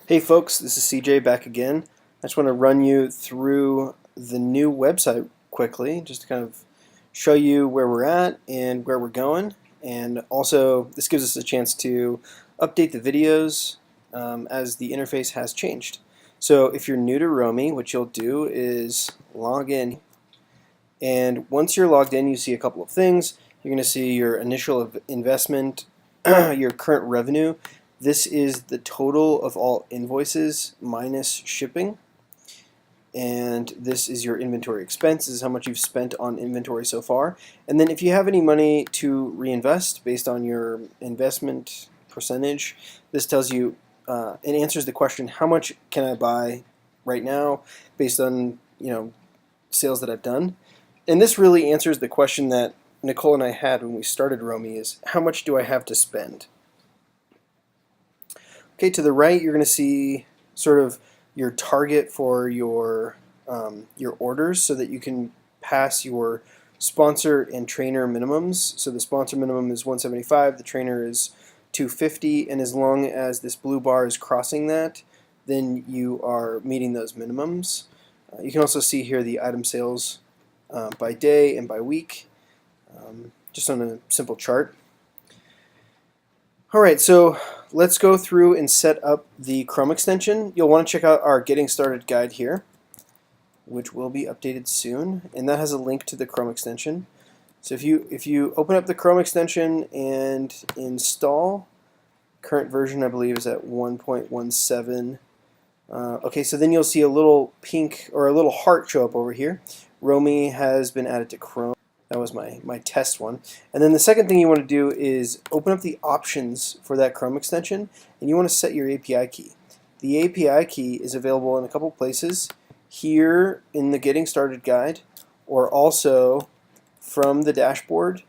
Hey folks, this is CJ back again. I just want to run you through the new website quickly, just to kind of show you where we're at and where we're going. And also, this gives us a chance to update the videos as the interface has changed. So if you're new to RoeMe, what you'll do is log in. And once you're logged in, you see a couple of things. You're going to see your initial investment, your current revenue. This is the total of all invoices minus shipping. And this is your inventory expense. This is how much you've spent on inventory so far. And then if you have any money to reinvest based on your investment percentage, this tells you, it answers the question, how much can I buy right now based on sales that I've done? And this really answers the question that Nicole and I had when we started RoeMe, is how much do I have to spend? Okay, to the right, you're going to see sort of your target for your orders, so that you can pass your sponsor and trainer minimums. So the sponsor minimum is 175, the trainer is 250, and as long as this blue bar is crossing that, then you are meeting those minimums. You can also see here the item sales by day and by week, just on a simple chart. Alright, so let's go through and set up the Chrome extension. You'll want to check out our Getting Started guide here, which will be updated soon, and that has a link to the Chrome extension. So if you open up the Chrome extension and install, current version I believe is at 1.17. Okay, so then you'll see a little pink or a little heart show up over here. RoeMe has been added to Chrome. That was my test one. And then the second thing you want to do is open up the options for that Chrome extension, and you want to set your API key. The API key is available in a couple places, here in the Getting Started guide, or also from the dashboard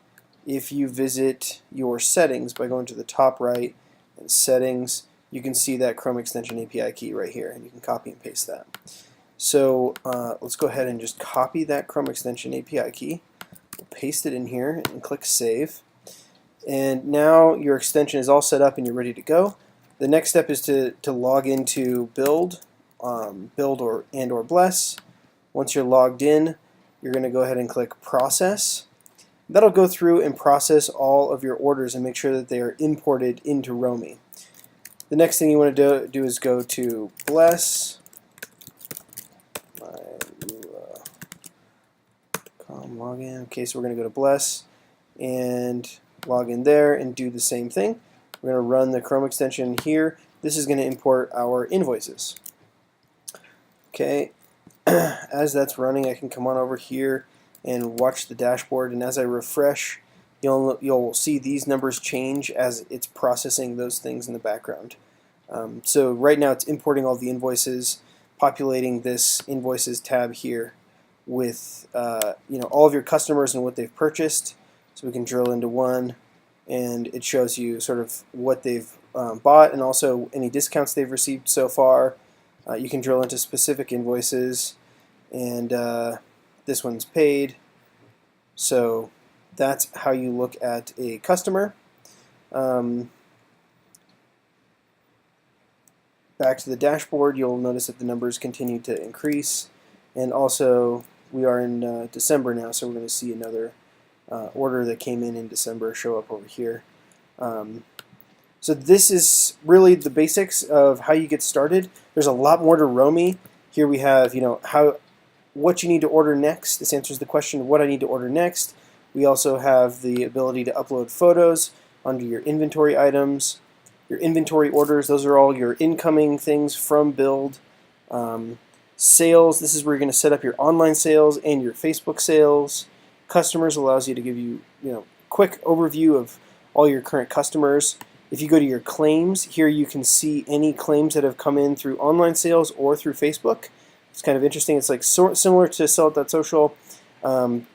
if you visit your settings by going to the top right and settings. You can see that Chrome extension API key right here, and you can copy and paste that. So let's go ahead and just copy that Chrome extension API key. We'll paste it in here and click Save. And now your extension is all set up and you're ready to go. The next step is to log into Build or Bless. Once you're logged in, you're going to go ahead and click Process. That'll go through and process all of your orders and make sure that they are imported into RoeMe. The next thing you want to do is go to Bless. Login. Okay, so we're going to go to Bless and log in there and do the same thing. We're going to run the Chrome extension here. This is going to import our invoices. Okay, as that's running, I can come on over here and watch the dashboard, and as I refresh, you'll see these numbers change as it's processing those things in the background. So right now it's importing all the invoices, populating this invoices tab here with all of your customers and what they've purchased. So we can drill into one, and it shows you sort of what they've bought and also any discounts they've received so far. You can drill into specific invoices, and this one's paid. So that's how you look at a customer. Back to the dashboard, you'll notice that the numbers continue to increase, and also we are in December now, so we're going to see another order that came in December show up over here. So this is really the basics of how you get started. There's a lot more to RoeMe. Here we have what you need to order next. This answers the question of what I need to order next. We also have the ability to upload photos under your inventory items, your inventory orders. Those are all your incoming things from Build. Sales, this is where you're going to set up your online sales and your Facebook sales. Customers allows you to give you, quick overview of all your current customers. If you go to your claims, here you can see any claims that have come in through online sales or through Facebook. It's kind of interesting. It's like similar to Sell.social.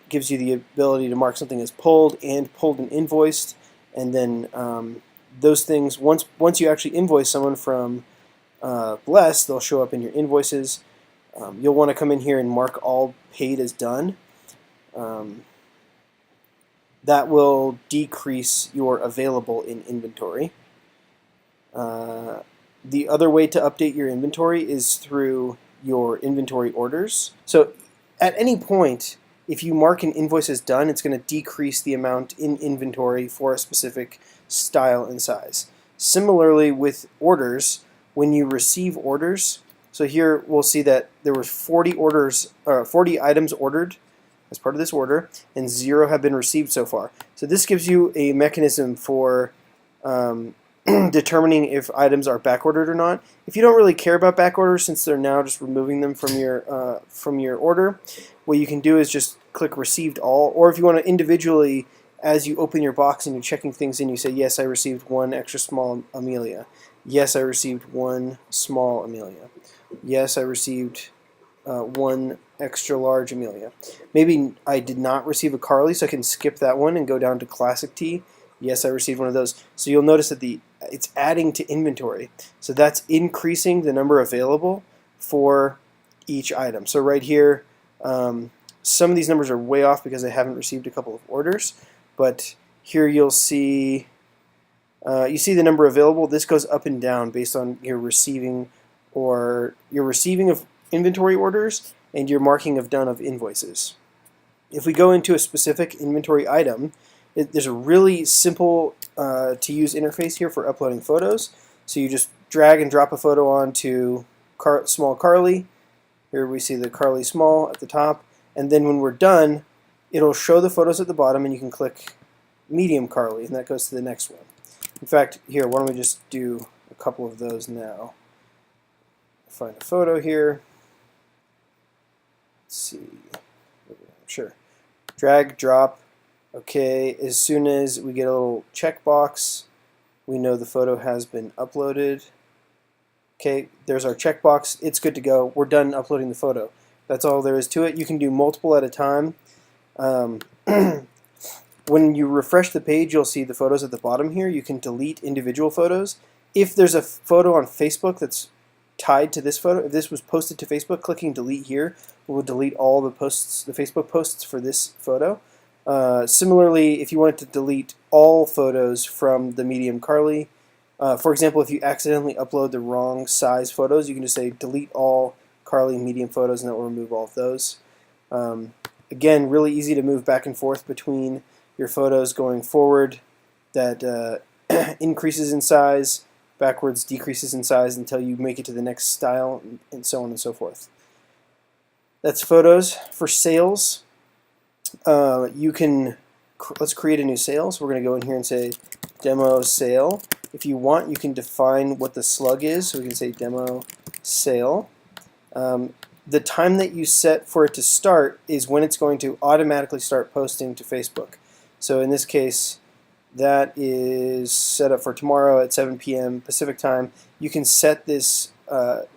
Gives you the ability to mark something as pulled and invoiced, and then those things, once you actually invoice someone from Bless, they'll show up in your invoices. You'll want to come in here and mark all paid as done. That will decrease your available in inventory. The other way to update your inventory is through your inventory orders. So at any point, if you mark an invoice as done, it's going to decrease the amount in inventory for a specific style and size. Similarly with orders, when you receive orders, so here we'll see that there were 40 items ordered as part of this order, and 0 have been received so far. So this gives you a mechanism for determining if items are backordered or not. If you don't really care about backorders, since they're now just removing them from your order, what you can do is just click Received All, or if you want to individually, as you open your box and you're checking things in, you say, yes, I received 1 extra small Amelia. Yes, I received 1 small Amelia. Yes, I received 1 extra large Amelia. Maybe I did not receive a Carly, so I can skip that one and go down to Classic Tea. Yes, I received one of those. So you'll notice that it's adding to inventory. So that's increasing the number available for each item. So right here, some of these numbers are way off because I haven't received a couple of orders. But here you'll see, you see the number available. This goes up and down based on your receiving of inventory orders and your marking of done of invoices. If we go into a specific inventory item, there's a really simple to use interface here for uploading photos. So you just drag and drop a photo onto small Carly. Here we see the Carly small at the top, and then when we're done, it'll show the photos at the bottom, and you can click medium Carly, and that goes to the next one. In fact, here, why don't we just do a couple of those now? Find a photo here. Let's see. Sure. Drag, drop. Okay, as soon as we get a little checkbox, we know the photo has been uploaded. Okay, there's our checkbox. It's good to go. We're done uploading the photo. That's all there is to it. You can do multiple at a time. When you refresh the page, you'll see the photos at the bottom here. You can delete individual photos. If there's a photo on Facebook that's tied to this photo, if this was posted to Facebook, clicking delete here will delete all the posts, the Facebook posts for this photo. Similarly, if you wanted to delete all photos from the medium Carly, for example, if you accidentally upload the wrong size photos, you can just say delete all Carly medium photos, and that will remove all of those. Again, really easy to move back and forth between your photos going forward. That increases in size, backwards decreases in size until you make it to the next style, and so on and so forth. That's photos. For sales, let's create a new sale. So we're going to go in here and say demo sale. If you want, you can define what the slug is. So we can say demo sale. The time that you set for it to start is when it's going to automatically start posting to Facebook. So in this case, that is set up for tomorrow at 7 p.m. Pacific time. You can set this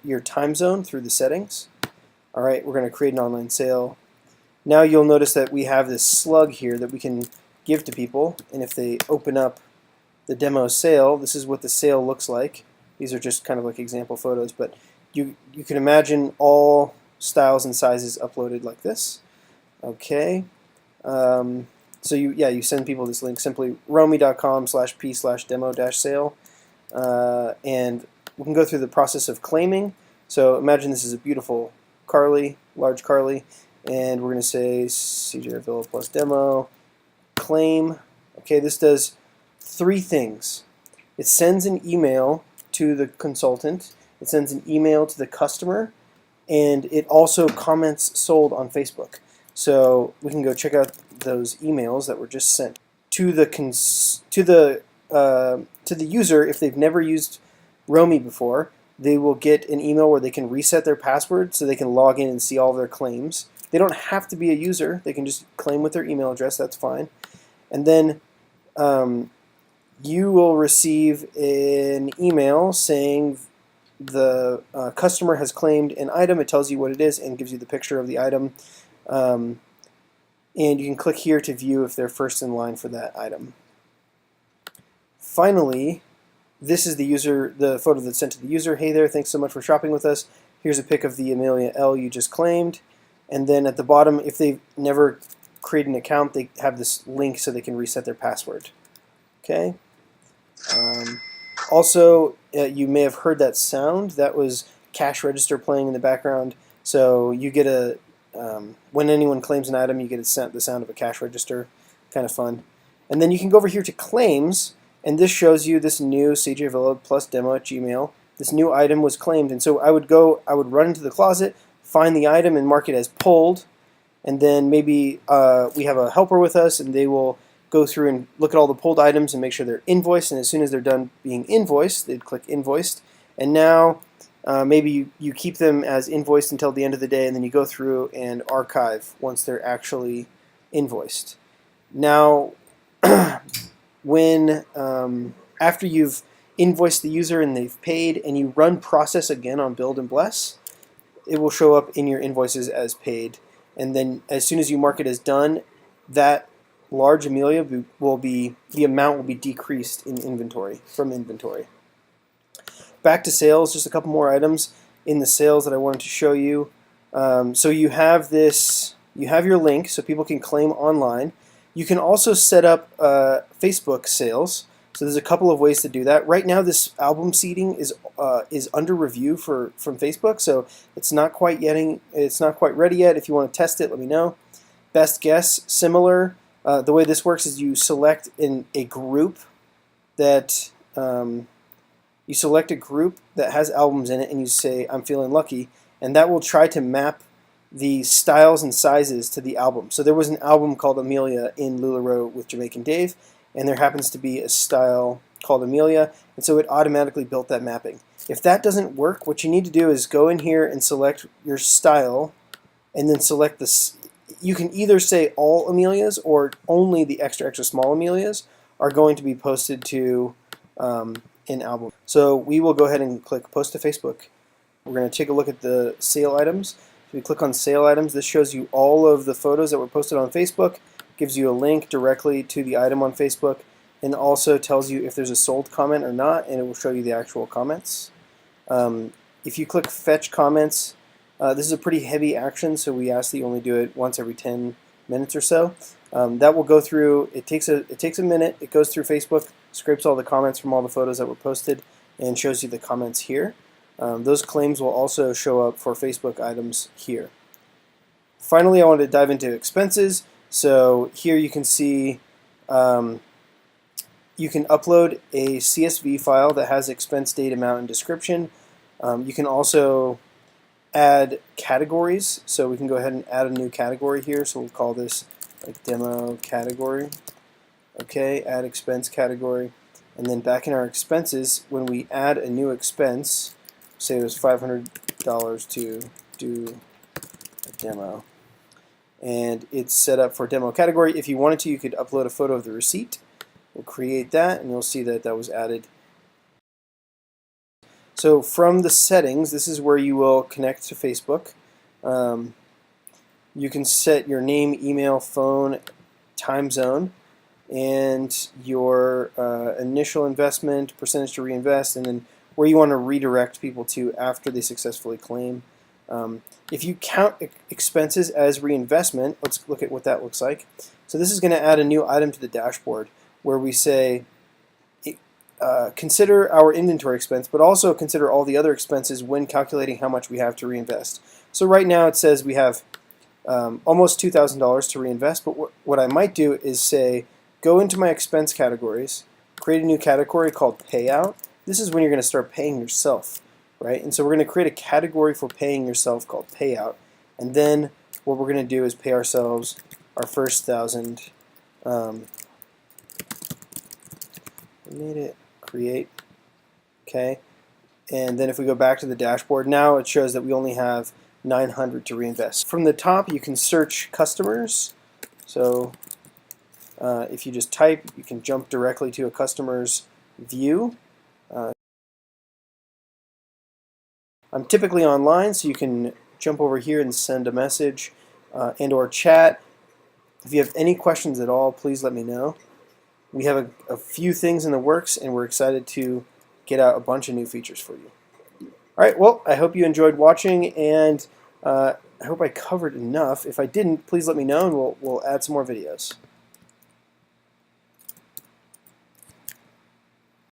your time zone through the settings. All right, we're going to create an online sale. Now you'll notice that we have this slug here that we can give to people, and if they open up the demo sale, this is what the sale looks like. These are just kind of like example photos, but you can imagine all styles and sizes uploaded like this. Okay. So you send people this link, simply RoeMe.com/p/demo-sale, and we can go through the process of claiming. So imagine this is a beautiful Carly, large Carly, and we're going to say CJ Villa plus demo, claim. Okay, this does 3 things. It sends an email to the consultant, it sends an email to the customer, and it also comments sold on Facebook. So we can go check out those emails that were just sent to the user. If they've never used RoeMe before, they will get an email where they can reset their password so they can log in and see all their claims. They don't have to be a user. They can just claim with their email address. That's fine. And then you will receive an email saying the customer has claimed an item. It tells you what it is and gives you the picture of the item. And you can click here to view if they're first in line for that item. Finally, this is the photo that's sent to the user. Hey there, thanks so much for shopping with us. Here's a pic of the Amelia L you just claimed. And then at the bottom, if they've never created an account, they have this link so they can reset their password. Okay. Also, you may have heard that sound. That was cash register playing in the background. So you get a when anyone claims an item, you get the sound of a cash register. Kind of fun. And then you can go over here to claims, and this shows you this new CJ Villa plus demo at Gmail. This new item was claimed, and so I would run into the closet, find the item, and mark it as pulled. And then maybe we have a helper with us, and they will go through and look at all the pulled items and make sure they're invoiced. And as soon as they're done being invoiced, they'd click invoiced. And now maybe you keep them as invoiced until the end of the day, and then you go through and archive once they're actually invoiced. Now, when after you've invoiced the user and they've paid, and you run process again on Build and Bless, it will show up in your invoices as paid. And then as soon as you mark it as done, that large Amelia the amount will be decreased in inventory, from inventory. Back to sales, just a couple more items in the sales that I wanted to show you. So you have your link so people can claim online. You can also set up Facebook sales. So there's a couple of ways to do that. Right now, this album seeding is under review from Facebook, so it's not quite ready yet. If you want to test it, let me know. Best guess, similar. The way this works is you select a group that has albums in it, and you say I'm feeling lucky, and that will try to map the styles and sizes to the album. So there was an album called Amelia in LuLaRoe with Jamaican Dave, and there happens to be a style called Amelia, and so it automatically built that mapping. If that doesn't work, what you need to do is go in here and select your style, and then select this. You can either say all Amelias or only the extra extra small Amelias are going to be posted to an album. So we will go ahead and click post to Facebook. We're going to take a look at the sale items. If we click on sale items, this shows you all of the photos that were posted on Facebook, gives you a link directly to the item on Facebook, and also tells you if there's a sold comment or not, and it will show you the actual comments. If you click fetch comments, this is a pretty heavy action, so we ask that you only do it once every 10 minutes or so. That will go through, it takes a minute, it goes through Facebook, scrapes all the comments from all the photos that were posted, and shows you the comments here. Those claims will also show up for Facebook items here. Finally, I wanted to dive into expenses. So here you can see you can upload a CSV file that has expense, date, amount, and description. You can also add categories. So we can go ahead and add a new category here. So we'll call this like demo category. Okay, add expense category. And then back in our expenses, when we add a new expense, say it was $500 to do a demo, and it's set up for demo category. If you wanted to, you could upload a photo of the receipt. We'll create that, and you'll see that that was added. So from the settings, this is where you will connect to Facebook. You can set your name, email, phone, time zone, and your initial investment, percentage to reinvest, and then where you want to redirect people to after they successfully claim. If you count expenses as reinvestment, let's look at what that looks like. So this is going to add a new item to the dashboard where we say consider our inventory expense, but also consider all the other expenses when calculating how much we have to reinvest. So right now it says we have almost $2,000 to reinvest, but what I might do is say go into my expense categories, create a new category called payout. This is when you're going to start paying yourself, right? And so we're going to create a category for paying yourself called payout, and then what we're going to do is pay ourselves our first 1,000. We made it. Create. Okay, and then if we go back to the dashboard, now it shows that we only have 900 to reinvest. From the top, you can search customers. So if you just type, you can jump directly to a customer's view. I'm typically online, so you can jump over here and send a message and or chat. If you have any questions at all, please let me know. We have a few things in the works, and we're excited to get out a bunch of new features for you. All right, well, I hope you enjoyed watching, and I hope I covered enough. If I didn't, please let me know, and we'll add some more videos.